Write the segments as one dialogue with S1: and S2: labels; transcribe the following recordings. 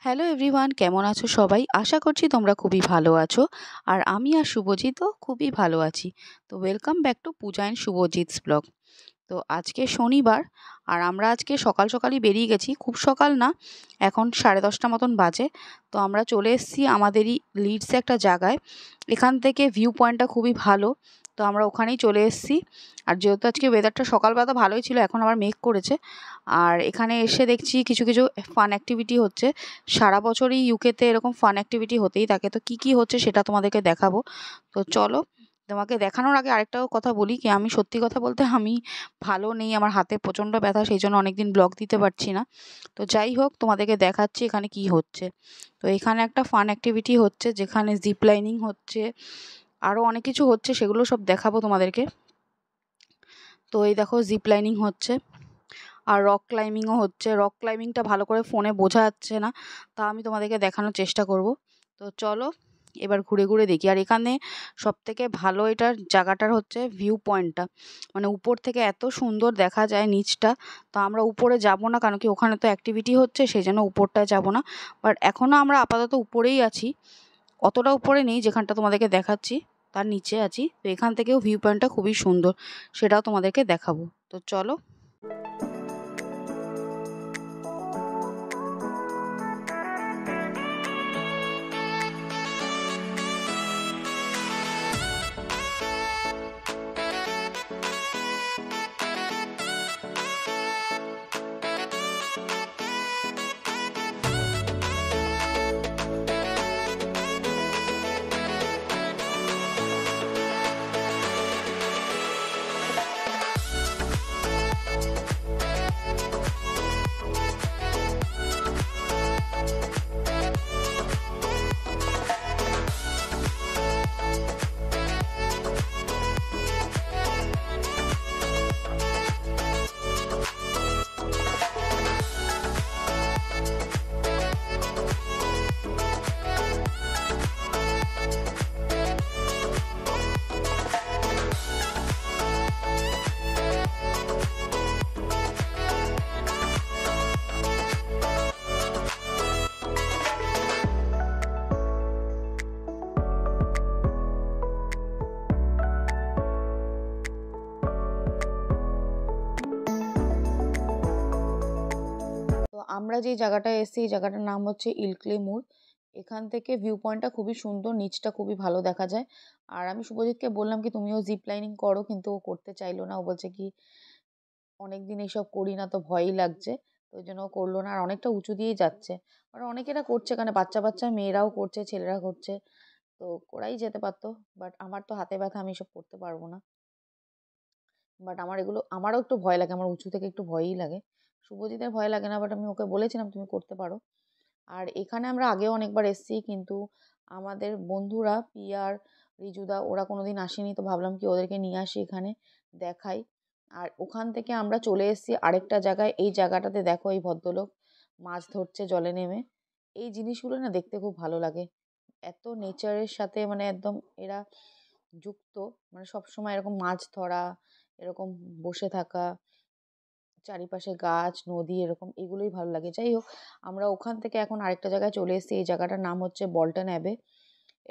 S1: Hello everyone, কেমন আছো সবাই? আশা করছি তোমরা খুবই ভালো আছো। আর আমি আর শুভজিৎও খুবই ভালো আছি। তো welcome back to Puja and Subhajit's blog. তো আজকে শনিবার, আর আমরা আজকে সকাল সকালই বেরিয়ে গেছি। খুব সকাল না, এখন 10:30 মতন বাজে। তো আমরা চলে এসেছি আমাদেরই লিডসে একটা জায়গায়। এখান থেকে ভিউ পয়েন্টটা খুবই ভালো, তো আমরা ওখানেই চলে এসেছি। আর যেহেতু আজকে ওয়েদারটা সকালবেলা তো ভালোই ছিল, এখন আবার মেঘ করেছে। আর এখানে এসে দেখছি কিছু কিছু ফান অ্যাক্টিভিটি হচ্ছে। সারা বছরই ইউকেতে এরকম ফান অ্যাক্টিভিটি হতেই থাকে। তো কী হচ্ছে সেটা তোমাদেরকে দেখাবো। তো চলো, তোমাকে দেখানোর আগে আরেকটাও কথা বলি কি, আমি সত্যি কথা বলতে আমি ভালো নেই, আমার হাতে প্রচণ্ড ব্যথা, সেই জন্য অনেকদিন ব্লগ দিতে পারছি না। তো যাই হোক, তোমাদেরকে দেখাচ্ছি এখানে কি হচ্ছে। তো এখানে একটা ফান অ্যাক্টিভিটি হচ্ছে, যেখানে জিপ লাইনিং হচ্ছে, আরও অনেক কিছু হচ্ছে, সেগুলো সব দেখাবো তোমাদেরকে। তো এই দেখো, জিপ লাইনিং হচ্ছে আর রক ক্লাইম্বিংও হচ্ছে। রক ক্লাইম্বিংটা ভালো করে ফোনে বোঝা যাচ্ছে না, তা আমি তোমাদেরকে দেখানোর চেষ্টা করব। তো চলো এবার ঘুরে ঘুরে দেখি। আর এখানে সবথেকে ভালো এটার জায়গাটার হচ্ছে ভিউ পয়েন্টটা, মানে উপর থেকে এত সুন্দর দেখা যায় নিচটা। তো আমরা উপরে যাব না, কারণ কি ওখানে তো অ্যাক্টিভিটি হচ্ছে, সেই জন্য উপরটায় যাব না। বাট এখনও আমরা আপাতত উপরেই আছি, অতটা উপরে নেই যেখানটা তোমাদেরকে দেখাচ্ছি, তার নিচে আছি। তো এখান থেকেও ভিউ পয়েন্টটা খুবই সুন্দর, সেটাও তোমাদেরকে দেখাবো। তো চলো। তো আমরা যেই জায়গাটায় এসেছি, এই জায়গাটার নাম হচ্ছে ইলক্লে মুর। এখান থেকে ভিউ পয়েন্টটা খুবই সুন্দর, নিচটা খুবই ভালো দেখা যায়। আর আমি শুভজিৎকে বললাম কি তুমিও জিপ লাইনিং করো, কিন্তু ও করতে চাইলো না। ও বলছে কি অনেকদিন এইসব করি না, তো ভয়ই লাগছে, তো ওই জন্য ও করলো না। আর অনেকটা উঁচু দিয়েই যাচ্ছে, আর অনেকেরা করছে, এখানে বাচ্চা বাচ্চা মেয়েরাও করছে, ছেলেরা করছে। তো ওরাই যেতে পারতো, বাট আমার তো হাতে ব্যথা, আমি এসব করতে পারবো না। বাট আমারও একটু ভয় লাগে, আমার উঁচু থেকে একটু ভয়ই লাগে। শুভজিতের ভয় লাগে না, বাট আমি ওকে বলেছিলাম তুমি করতে পারো। আর এখানে আমরা আগেও অনেকবার এসেছি, কিন্তু আমাদের বন্ধুরা পিয়ার, রিজুদা, ওরা কোনোদিন আসেনি, তো ভাবলাম কি ওদেরকে নিয়ে আসি এখানে দেখাই। আর ওখান থেকে আমরা চলে এসেছি আরেকটা জায়গায়। এই জায়গাটাতে দেখো, এই ভদ্রলোক মাছ ধরছে জলে নেমে। এই জিনিসগুলো না দেখতে খুব ভালো লাগে, এত নেচারের সাথে মানে একদম এরা যুক্ত, মানে সবসময় এরকম মাছ ধরা, এরকম বসে থাকা, চারিপাশে গাছ নদী, এরকম এগুলোই ভালো লাগে। যাই হোক, আমরা ওখান থেকে এখন আরেকটা জায়গায় চলে এসেছি। এই জায়গাটার নাম হচ্ছে বল্টন অ্যাবে।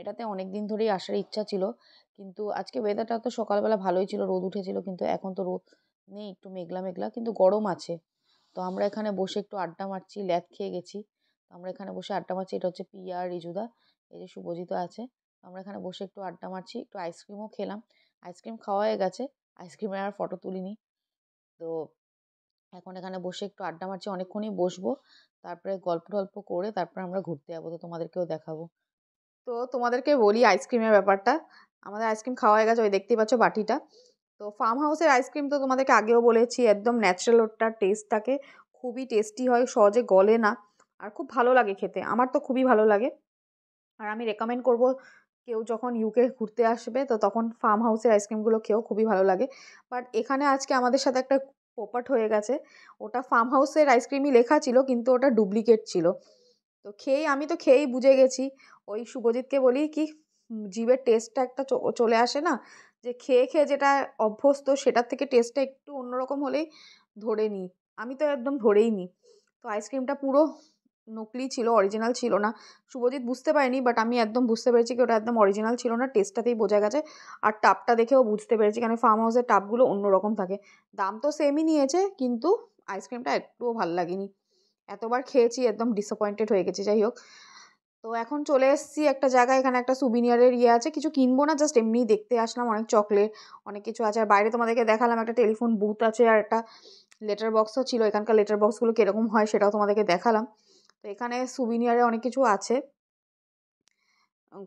S1: এটাতে অনেক দিন ধরেই আসার ইচ্ছা ছিল, কিন্তু আজকে ওয়েদারটা তো সকালবেলা ভালোই ছিল, রোদ উঠেছিল, কিন্তু এখন তো রোদ নেই, একটু মেঘলা মেঘলা, কিন্তু গরম আছে। তো আমরা এখানে বসে একটু আড্ডা মারছি, ল্যাদ খেয়ে গেছি। তো আমরা এখানে বসে আড্ডা মারছি। এটা হচ্ছে পিয়া, রিজুদা, এই যে শুভজিৎ আছে। আমরা এখানে বসে একটু আড্ডা মারছি, একটু আইসক্রিমও খেলাম। আইসক্রিম খাওয়া হয়ে গেছে, আইসক্রিমের আর ফটো তুলিনি। তো এখন এখানে বসে একটু আড্ডা মারছি, অনেকক্ষণই বসবো, তারপরে গল্প টল্প করে তারপরে আমরা ঘুরতে যাবো, তো তোমাদেরকেও দেখাবো। তো তোমাদেরকে বলি আইসক্রিমের ব্যাপারটা। আমাদের আইসক্রিম খাওয়া হয়ে গেছে, ওই দেখতেই পাচ্ছ বাটিটা। তো ফার্ম হাউসের আইসক্রিম তো তোমাদেরকে আগেও বলেছি, একদম ন্যাচারাল ওটার টেস্ট থাকে, খুবই টেস্টি হয়, সহজে গলে না, আর খুব ভালো লাগে খেতে। আমার তো খুবই ভালো লাগে, আর আমি রেকমেন্ড করব কেউ যখন ইউকে ঘুরতে আসবে তো তখন ফার্ম হাউসের আইসক্রিমগুলো খেয়েও খুবই ভালো লাগে। বাট এখানে আজকে আমাদের সাথে একটা পোপাট হয়ে গেছে, ওটা ফার্ম হাউসের আইসক্রিমই লেখা ছিল, কিন্তু ওটা ডুপ্লিকেট ছিল। তো আমি তো খেয়েই বুঝে গেছি। ওই শুভজিৎকে বলি কি জিভের টেস্টটা একটা চলে আসে না, যে খেয়ে খেয়ে যেটা অভ্যস্ত সেটার থেকে টেস্টটা একটু অন্যরকম হলেই ধরে নিই। আমি তো একদম ধরেই নিই। তো আইসক্রিমটা পুরো নকলি ছিল, অরিজিনাল ছিল না। শুভজিৎ বুঝতে পারেনি, বাট আমি একদম বুঝতে পেরেছি কি ওটা একদম অরিজিনাল ছিল না, টেস্টটাতেই বোঝা গেছে। আর টাবটা দেখেও বুঝতে পেরেছি, কারণ ফার্ম হাউসের টাবগুলো অন্যরকম থাকে। দাম তো সেমই নিয়েছে, কিন্তু আইসক্রিমটা একটুও ভালো লাগেনি। এতবার খেয়েছি, একদম ডিসঅ্যাপয়েন্টেড হয়ে গেছি। যাই হোক, তো এখন চলে এসেছি একটা জায়গায়, এখানে একটা সুবিনিয়ারের আছে, কিছু কিনবো না, জাস্ট এমনিই দেখতে আসলাম। অনেক চকলেট, অনেক কিছু আছে। আর বাইরে তোমাদেরকে দেখালাম একটা টেলিফোন বুথ আছে, আর একটা লেটার বক্সও ছিল। এখানকার লেটার বক্সগুলো কীরকম হয় সেটাও তোমাদেরকে দেখালাম। তো এখানে সুবিনিয়ারে অনেক কিছু আছে,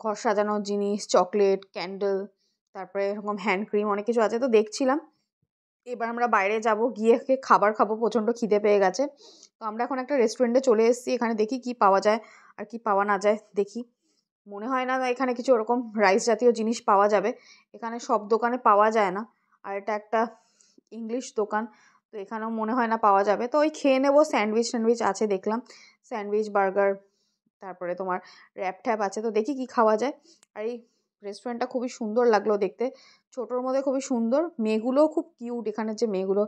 S1: ঘর সাজানোর জিনিস, চকলেট, ক্যান্ডেল, তারপরে এরকম হ্যান্ড ক্রিম, অনেক কিছু আছে। তো দেখছিলাম। এবার আমরা বাইরে যাব, গিয়ে খাবার খাবো, প্রচণ্ড খিদে পেয়ে গেছে। তো আমরা এখন একটা রেস্টুরেন্টে চলে এসেছি, এখানে দেখি কি পাওয়া যায় আর কি পাওয়া না যায় দেখি। মনে হয় না এখানে কিছু ওরকম রাইস জাতীয় জিনিস পাওয়া যাবে, এখানে সব দোকানে পাওয়া যায় না। আর এটা একটা ইংলিশ দোকান, তো এখানেও মনে হয় না পাওয়া যাবে। তো ওই খেয়ে নেবো, স্যান্ডউইচ আছে দেখলাম, স্যান্ডউইচ, বার্গার, তারপরে তোমার র্যাপ ট্যাপ আছে। তো দেখি কি খাওয়া যায়। আর এই রেস্টুরেন্টটা খুবই সুন্দর লাগলো দেখতে, ছোটোর মধ্যে খুবই সুন্দর, মেয়েগুলোও খুব কিউট, এখানের যে মেয়েগুলো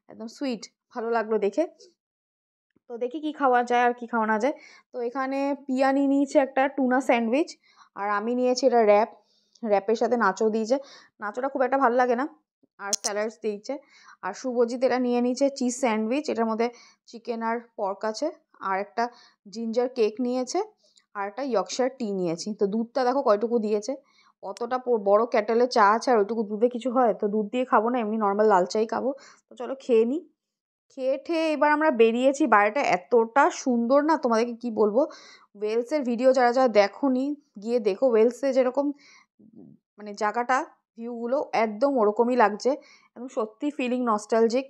S1: একদম সুইট, ভালো লাগলো দেখে। তো দেখি কি খাওয়া যায় আর কি খাওয়া না যায়। তো এখানে পিয়ানি নিয়েছে একটা টুনা স্যান্ডউইচ, আর আমি নিয়েছি এটা র্যাপের সাথে নাচো দিয়েছে, নাচোটা খুব একটা ভালো লাগে না, আর স্যালাডস দিয়েছে। আর শুভজিৎ এটা নিয়ে নিয়েছে চিজ স্যান্ডউইচ, এটার মধ্যে চিকেন আর পর্ক আছে। আর একটা জিঞ্জার কেক নিয়েছে, আর একটা ইয়র্কশায়ার টি নিয়েছি। তো দুধটা দেখো কয়টুকু দিয়েছে, অতটা বড় ক্যাটেলে চা আছে, আর ওইটুকু দুধে কিছু হয়? তো দুধ দিয়ে খাবো না, এমনি নর্মাল লাল চাই খাবো। তো চলো খেয়ে নিই। খেয়ে ঠেয়ে এবার আমরা বেরিয়েছি। বাইরেটা এতটা সুন্দর না, তোমাদেরকে কি বলবো। ওয়েলসের ভিডিও যারা যারা দেখোনি, গিয়ে দেখো। ওয়েলসে যেরকম মানে জায়গাটা, ভিউগুলো একদম ওরকমই লাগছে, একদম সত্যি ফিলিং নস্টালজিক।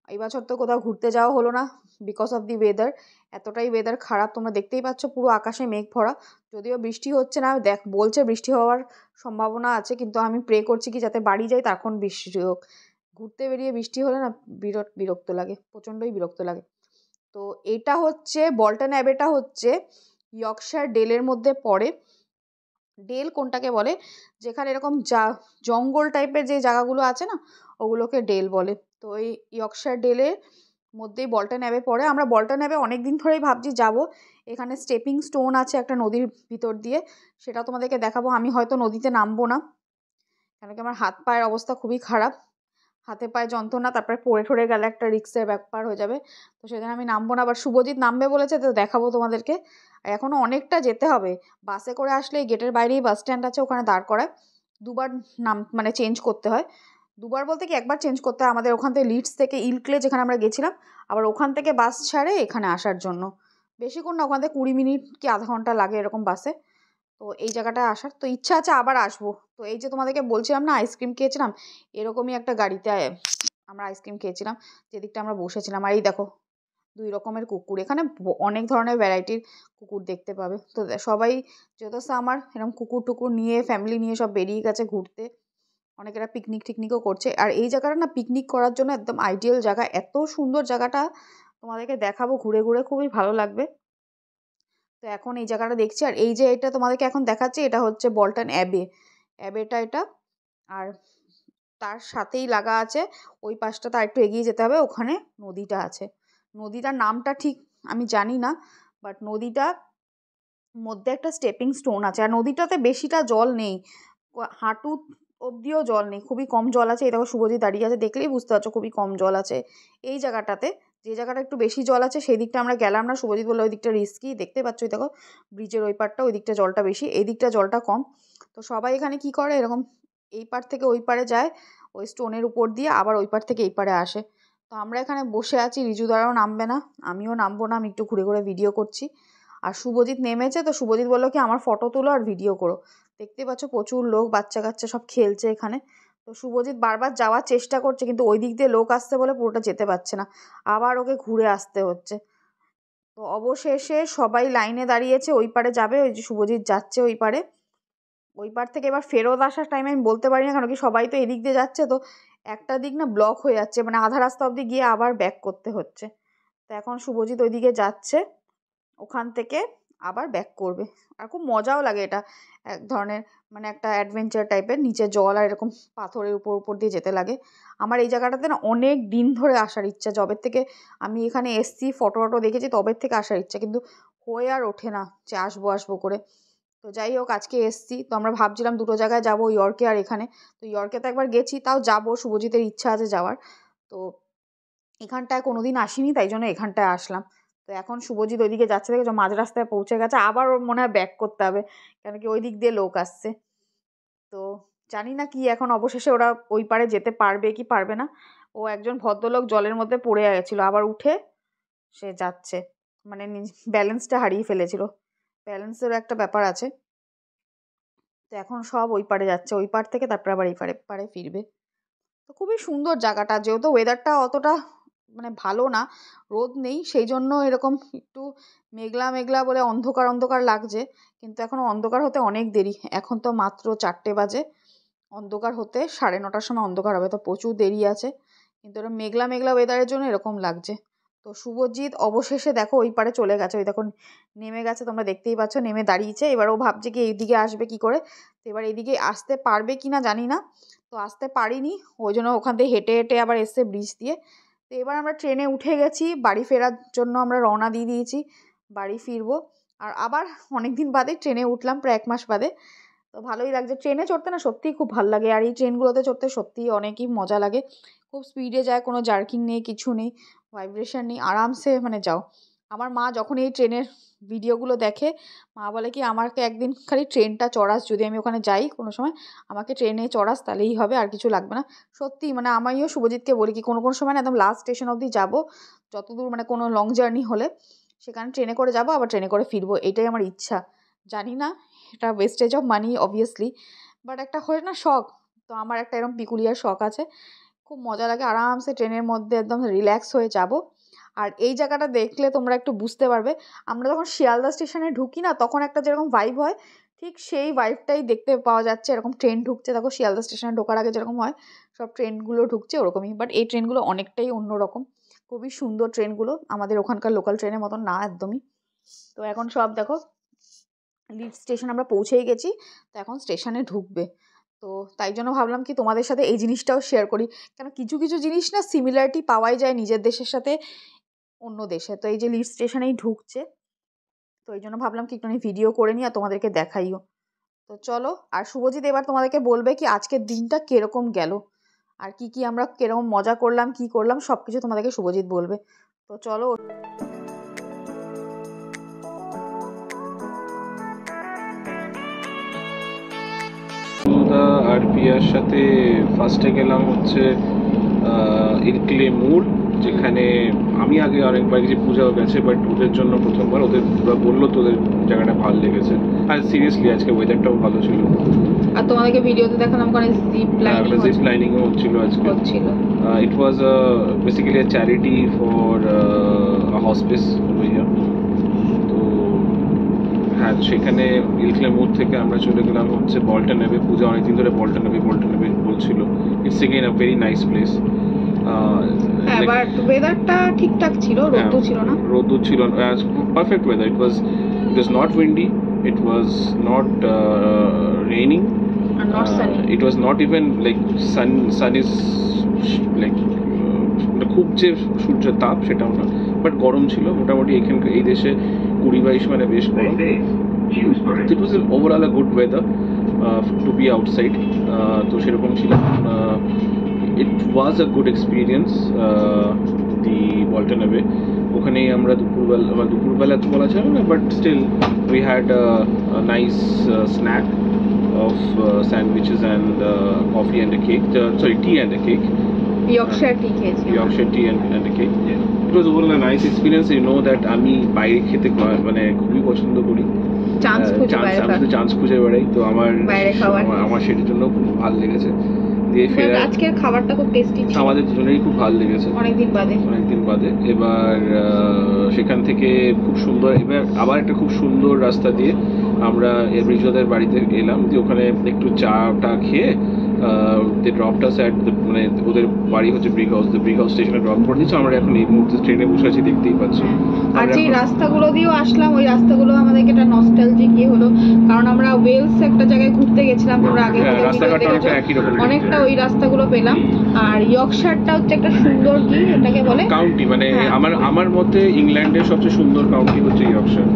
S1: এই বছর তো কোথাও ঘুরতে যাওয়া হলো না, বিকজ অফ দি ওয়েদার। এতটাই ওয়েদার খারাপ, তোমরা দেখতেই পাচ্ছ, পুরো আকাশে মেঘ ভরা। যদিও বৃষ্টি হচ্ছে না, বলছে বৃষ্টি হওয়ার সম্ভাবনা আছে, কিন্তু আমি প্রে করছি কি যাতে বাড়ি যাই তখন বৃষ্টি হোক। ঘুরতে বেরিয়ে বৃষ্টি হলে না বিরক্ত লাগে, প্রচণ্ডই বিরক্ত লাগে। তো এটা হচ্ছে বল্টন অ্যাবেটা হচ্ছে ইয়র্কশায়ার ডেলের মধ্যে পড়ে। ডেল কোনটাকে বলে, যেখানে এরকম জঙ্গল টাইপের যে জায়গাগুলো আছে না, ওগুলোকে ডেল বলে। তো এই ইয়র্কশায়ার ডেলের মধ্যেই বল্টন অ্যাবে পড়ে। আমরা বল্টন অ্যাবে অনেক দিন ধরেই ভাবছি যাব। এখানে স্টেপিং স্টোন আছে একটা নদীর ভিতর দিয়ে, সেটাও তোমাদেরকে দেখাবো। আমি হয়তো নদীতে নামবো না, কেন কি আমার হাত পায়ের অবস্থা খুবই খারাপ, হাতে পায়ে যন্ত্রণা, তারপরে পড়ে ঠরে গেলে একটা রিস্কের ব্যাপার হয়ে যাবে। তো সেদিন আমি নামবো না। আবার শুভজিৎ নামবে বলেছে, তো দেখাবো তোমাদেরকে। আর এখনও অনেকটা যেতে হবে, বাসে করে আসলে এই গেটের বাইরেই বাস স্ট্যান্ড আছে, ওখানে দাঁড় করায়। দুবার মানে চেঞ্জ করতে হয়। দুবার বলতে কি, একবার চেঞ্জ করতে হয়। আমাদের ওখান থেকে লিডস থেকে ইলক্লে যেখানে আমরা গেছিলাম, আবার ওখান থেকে বাস ছাড়ে এখানে আসার জন্য। বেশিক্ষণ না, ওখান থেকে 20 মিনিট কি আধা ঘন্টা লাগে এরকম বাসে। তো এই জায়গাটায় আসার তো ইচ্ছা আছে, আবার আসবো। তো এই যে তোমাদেরকে বলছিলাম না আইসক্রিম খেয়েছিলাম, এরকমই একটা গাড়িতে আমরা আইসক্রিম খেয়েছিলাম, যেদিকটা আমরা বসেছিলাম। আর এই দেখো 2 রকমের কুকুর, এখানে অনেক ধরনের ভ্যারাইটির কুকুর দেখতে পাবে। তো সবাই যেহেতু সামার, এরকম কুকুর টুকুর নিয়ে ফ্যামিলি নিয়ে সব বেরিয়ে গেছে ঘুরতে। অনেকেরা পিকনিক টিকনিকও করছে। আর এই জায়গাটা না পিকনিক করার জন্য একদম আইডিয়াল জায়গা, এত সুন্দর জায়গাটা, তোমাদেরকে দেখাবো ঘুরে ঘুরে, খুবই ভালো লাগবে। তো এখন এই জায়গাটা দেখছি। আর এই যে এটা তোমাদেরকে এখন দেখাচ্ছি, এটা হচ্ছে বল্টন অ্যাবেটা এটা। আর তার সাথেই লাগা আছে ওই পাশটা, তার একটু এগিয়ে যেতে হবে, ওখানে নদীটা আছে। নদীটার নামটা ঠিক আমি জানি না, বাট নদীটার মধ্যে একটা স্টেপিং স্টোন আছে। আর নদীটাতে বেশিটা জল নেই, হাঁটু অবধিও জল নেই, খুবই কম জল আছে। এই দেখো শুভজিৎ দাঁড়িয়ে আছে, দেখলেই বুঝতে পারছো খুবই কম জল আছে এই জায়গাটাতে। যে জায়গাটা একটু বেশি জল আছে সেই দিকটা আমরা গেলাম না, শুভজিৎ বললো ওই দিকটা রিস্কি। দেখতে পাচ্ছ, এই দেখো ব্রিজের ওই পারটা, ওই দিকটা জলটা বেশি, এই দিকটা জলটা কম। তো সবাই এখানে কি করে, এরকম এই পার থেকে ওই পারে যায়, ওই স্টোনের উপর দিয়ে, আবার ওই পার থেকে এই পারে আসে। তো আমরা এখানে বসে আছি, রিজুদারাও নামবে না, আমিও নামবো না, আমি একটু ঘুরে ঘুরে ভিডিও করছি। আর শুভজিৎ নেমেছে, তো শুভজিৎ বললো কি আমার ফটো তোলো আর ভিডিও করো। দেখতে পাচ্ছ প্রচুর লোক, বাচ্চা কাচ্চা সব খেলছে এখানে। তো শুভজিৎ বারবার যাওয়ার চেষ্টা করছে, কিন্তু ওই দিক দিয়ে লোক আসছে বলে পুরোটা যেতে পারছে না, আবার ওকে ঘুরে আসতে হচ্ছে। তো অবশেষে সবাই লাইনে দাঁড়িয়েছে, ওই পারে যাবে, ওই যে শুভজিৎ যাচ্ছে ওই পারে। ওই পার থেকে এবার ফেরত আসার টাইমে আমি বলতে পারি না, কারণ কি সবাই তো এদিক দিয়ে যাচ্ছে, তো একটা দিক না ব্লক হয়ে যাচ্ছে, মানে আধা রাস্তা অবধি গিয়ে আবার ব্যাক করতে হচ্ছে। তো এখন শুভজিৎ ওইদিকে যাচ্ছে, ওখান থেকে আবার ব্যাক করবে। আর খুব মজাও লাগে এটা, এক ধরনের মানে একটা অ্যাডভেঞ্চার টাইপের, নিচে জল আর এরকম পাথরের উপর দিয়ে যেতে লাগে। আমার এই জায়গাটাতে না অনেক দিন ধরে আসার ইচ্ছা, যবের থেকে আমি এখানে এসছি, ফটো দেখেছি, তবের থেকে আসার ইচ্ছা, কিন্তু হয়ে আর ওঠে না যে আসবো আসবো করে। তো যাই হোক আজকে এসছি, তো আমরা ভাবছিলাম দুটো জায়গায় যাবো, ইয়র্কে আর এখানে। তো ইয়র্কে তো একবার গেছি, তাও যাবো, শুভজিতের ইচ্ছা আছে যাওয়ার। তো এখানটায় কোনোদিন আসিনি, তাই জন্য এখানটায় আসলাম। তো এখন শুভজিৎ ওইদিকে যাচ্ছে, দেখেছো মাঝ রাস্তায় পৌঁছে গেছে, আবার ওর মনে হয় ব্যাক করতে হবে, কেন কি ওই দিক দিয়ে লোক আসছে। তো জানি না কি এখন অবশেষে ওরা ওই পারে যেতে পারবে কি পারবে না। ও একজন ভদ্রলোক জলের মধ্যে পড়ে গেছিলো, আবার উঠে সে যাচ্ছে, মানে ব্যালেন্সটা হারিয়ে ফেলেছিল, ব্যালেন্সেরও একটা ব্যাপার আছে। তো এখন সব ওই পারে যাচ্ছে, ওই পার থেকে তারপরে আবার এই পারে পারে ফিরবে। তো খুবই সুন্দর জায়গাটা, যেহেতু ওয়েদারটা অতটা মানে ভালো না, রোদ নেই, সেই জন্য এরকম একটু মেঘলা মেঘলা বলে অন্ধকার অন্ধকার লাগছে। কিন্তু এখনও অন্ধকার হতে অনেক দেরি, এখন তো মাত্র 4টে বাজে, অন্ধকার হতে 9:30টার সময় অন্ধকার হবে, তো প্রচুর দেরি আছে। কিন্তু এরকম মেঘলা মেঘলা ওয়েদারের জন্য এরকম লাগছে। তো শুভজিৎ অবশেষে দেখো ওই পারে চলে গেছে, ওই দেখো নেমে গেছে, তোমরা দেখতেই পাচ্ছ, নেমে দাঁড়িয়েছে। এবার ও ভাবছে কি এইদিকে আসবে কি করে, তো এবার এইদিকে আসতে পারবে কি না জানি না। তো আসতে পারিনি, ওই জন্য ওখান থেকে হেঁটে হেঁটে আবার এসছে ব্রিজ দিয়ে। তো এবার আমরা ট্রেনে উঠে গেছি, বাড়ি ফেরার জন্য আমরা রওনা দিয়ে দিয়েছি, বাড়ি ফিরবো। আর আবার অনেক দিন বাদে ট্রেনে উঠলাম, প্রায় 1 মাস বাদে। তো ভালোই লাগছে, ট্রেনে চড়তে না সত্যিই খুব ভালো লাগে, আর এই ট্রেনগুলোতে চড়তে সত্যিই অনেকই মজা লাগে। খুব স্পিডে যায়, কোনো জার্কিং নেই, কিছু নেই, ভাইব্রেশন নেই, আরামসে মানে যাও। আমার মা যখন এই ট্রেনের ভিডিওগুলো দেখে, মা বলে কি আমাকে একদিন খালি ট্রেনটা চড়াস, যদি আমি ওখানে যাই কোনো সময় আমাকে ট্রেনে চড়াস, তাহলেই হবে, আর কিছু লাগবে না। সত্যি মানে আমিও শুভজিৎকে বলি কি কোনো কোনো সময় না একদম লাস্ট স্টেশন অবধি যাবো, যতদূর মানে কোনো লং জার্নি হলে সেখানে ট্রেনে করে যাবো, আবার ট্রেনে করে ফিরবো, এটাই আমার ইচ্ছা। জানি না এটা wastage of money obviously, but একটা হয় না শখ, তো আমার একটা এরকম পিকুলিয়ার শখ আছে। খুব মজা লাগে, আরামসে ট্রেনের মধ্যে একদম রিল্যাক্স হয়ে যাব। আর এই জায়গাটা দেখলে তোমরা একটু বুঝতে পারবে, আমরা যখন শিয়ালদা স্টেশনে ঢুকি না, তখন একটা যেরকম ভাইব হয়, ঠিক সেই ভাইবটাই দেখতে পাওয়া যাচ্ছে। এরকম ট্রেন ঢুকছে, দেখো শিয়ালদা স্টেশনে ঢোকার আগে যেরকম হয় সব ট্রেনগুলো ঢুকছে ওরকমই, বাট এই ট্রেনগুলো অনেকটাই অন্যরকম, খুবই সুন্দর ট্রেনগুলো, আমাদের ওখানকার লোকাল ট্রেনের মতন না একদমই। তো এখন সব দেখো লিড স্টেশন আমরা পৌঁছেই গেছি, তো এখন স্টেশনে ঢুকবে। তো তাই জন্য ভাবলাম কি তোমাদের সাথে এই জিনিসটাও শেয়ার করি, কেন কিছু কিছু জিনিস না সিমিলারিটি পাওয়াই যায় নিজের দেশের সাথে অন্য দেশে। তো এই যে লিড স্টেশনেই ঢুকছে, তো এই জন্য ভাবলাম কি একটুখানি ভিডিও করে নিই আর তোমাদেরকে দেখাইও। তো চলো, আর শুভজিৎ এবার তোমাদেরকে বলবে কি আজকের দিনটা কিরকম গেল, আর কি কি আমরা কিরকম মজা করলাম, কি করলাম, সব কিছু তোমাদেরকে শুভজিৎ বলবে। তো চলো।
S2: আর পিয়ার সাথে ফার্স্টে গেলাম হচ্ছে ইলক্লে মুর, যেখানে আমি আগে অনেকবার গেছি, পূজাও গেছে, বাট ওদের জন্য প্রথমবার। ওরা বললো তোদের জায়গাটা ভালো লেগেছে, আর সিরিয়াসলি আজকে ওয়েদারটাও ভালো ছিল।
S1: আর তোমাদেরকে ভিডিওতে দেখালাম ওখানে জিপ
S2: লাইনিংও হচ্ছিল আজকে। It was basically a charity for a hospice over here. তো হ্যাঁ, সেখানে ইলক্লে মুর থেকে আমরা চলে গেলাম হচ্ছে বল্টন নেবে। পূজা অনেকদিন ধরে বল্টন নেবে বলছিল। It's again a very nice place.
S1: হ্যাঁ, বাট ওয়েদারটা ঠিকঠাক ছিল, রোদও ছিল না।
S2: রোদও ছিল না, perfect weather. It was not Windy, it was not raining,
S1: and not sunny.
S2: It was not even like sun is like খুব যে সূর্যের তাপ সেটাও না, বাট গরম ছিল মোটামুটি। এখানকার এই দেশে 20-22 মানে বেশ গরম। It was overall a good weather to be outside. তো সেরকম ছিল। It was a good experience, the Bolton Abbey. ওখানে আমরা দুপুরবেলা তো বলা যাবে না, but still we had a nice snack of sandwiches and coffee and a cake. Tea and a cake.
S1: Yorkshire tea খেয়েছি।
S2: Yorkshire tea and a cake. It was overall a nice experience. You know that আমি বাইরে খেতে মানে খুবই পছন্দ করি। Chance খুঁজে বেড়াই, তো আমার সেটার জন্য খুব ভালো লেগেছে।
S1: আজকের খাবারটা খুব টেস্টি ছিল, আমাদের
S2: দুজনেরই খুব ভালো লেগেছে অনেকদিন বাদে। এবার সেখান থেকে খুব সুন্দর, এবার আবার একটা খুব সুন্দর রাস্তা দিয়ে আমরা ব্রিজওয়াদের বাড়িতে এলাম, যে ওখানে একটু চাটা খেয়ে দে ড্রপড আস অ্যাট মানে ওদের বাড়ি হচ্ছে ব্রিক হাউস স্টেশনে ড্রপ করে দিচ্ছে। আমরা এখন এই মুহূর্তে ট্রেনে বসে আছি, দেখতেই পাচ্ছি।
S1: আর যে রাস্তাগুলো দিয়েও আসলাম, ওই রাস্তাগুলো আমাদেরকে একটা নস্টালজিক হলো, কারণ আমরা ওয়েলস একটা জায়গায় ঘুরতে গেছিলাম, তোমরা আগে অনেকটা ওই রাস্তাগুলো পেলাম। আর ইয়র্কশায়ারটা হচ্ছে একটা সুন্দর এটাকে বলে
S2: কাউন্টি, মানে আমার মতে ইংল্যান্ডের সবচেয়ে সুন্দর কাউন্টি হচ্ছে ইয়র্কশায়ার।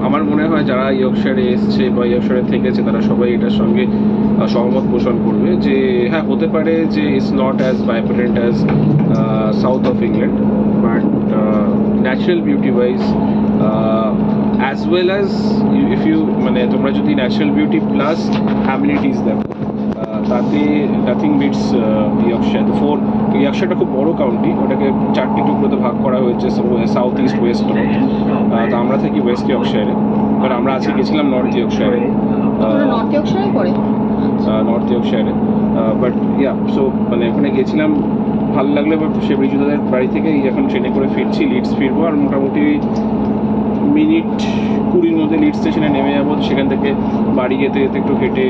S2: আমার মনে হয় যারা ইয়র্কশায়ারে এসছে বা ইয়র্কশায়ারে থেকেছে তারা সবাই এটার সঙ্গে সহমত পোষণ করবে যে হ্যাঁ, হতে পারে যে it's not as vibrant as south of England, but natural beauty wise as well as if you মানে তোমরা যদি ন্যাচারাল বিউটি প্লাস অ্যামিনিটিস দেখো, তাতে নাথিং বিটস ইয়র্কশায়ার। ইয়র্কশায়ারটা খুব বড় কাউন্টি, ওটাকে 4টি টুকরোতে ভাগ করা হয়েছে, সাউথ ইস্ট ওয়েস্ট নর্থ। তো আমরা থাকি ওয়েস্ট ইয়র্কশায়ারে, বাট আমরা আজকে গেছিলাম নর্থ ইয়র্কশায়ারে।
S1: নর্থ
S2: ইয়র্কশায়ারে বাট ইয়া, সো মানে ওখানে গেছিলাম, ভালো লাগলো। এবার সে ব্রিজুদাদের বাড়ি থেকে এখন ট্রেনে করে ফিরছি, লিডস ফিরবো। আর মোটামুটি মিনিট 20-র মধ্যে লিড স্টেশনে নেমে যাবো। সেখান থেকে বাড়ি যেতে যেতে একটু হেঁটে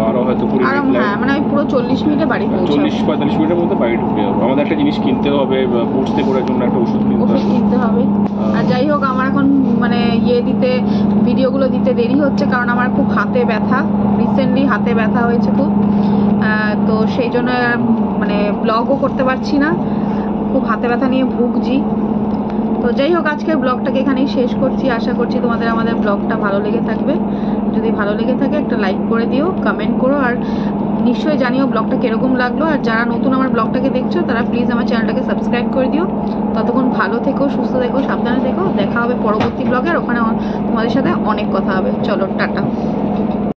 S2: আরো হয়তো 20 মিনিট লাগে,
S1: মানে পুরো 40 মিনিটে বাড়ি পৌঁছাবো।
S2: 40-45 মিনিটের মধ্যে বাড়ি ঢুকে যাবো। আমাদের একটা জিনিস কিনতে হবে, পৌঁছতে করার জন্য একটা ওষুধ কিনতে হবে।
S1: আর যাই হোক, আমার এখন মানে ভিডিওগুলো দিতে দেরি হচ্ছে, কারণ আমার খুব হাতে ব্যথা, রিসেন্টলি হাতে ব্যথা হয়েছে খুব। তো সেই জন্য মানে ব্লগও করতে পারছি না, খুব হাতে ব্যথা নিয়ে ভুগছি। তো যাই হোক, আজকের ব্লগটাকে এখানেই শেষ করছি। আশা করছি তোমাদের আমাদের ব্লগটা ভালো লেগে থাকবে। যদি ভালো লেগে থাকে একটা লাইক করে দিও, কমেন্ট করো, আর নিশ্চয়ই জানিও ব্লগটা কীরকম লাগলো। আর যারা নতুন আমার ব্লগটাকে দেখছো তারা প্লিজ আমার চ্যানেলটাকে সাবস্ক্রাইব করে দিও। ততক্ষণ ভালো থেকো, সুস্থ থেকো, সাবধানে থেকো। দেখা হবে পরবর্তী ব্লগে, আর ওখানে তোমাদের সাথে অনেক কথা হবে। চলো, টাটা।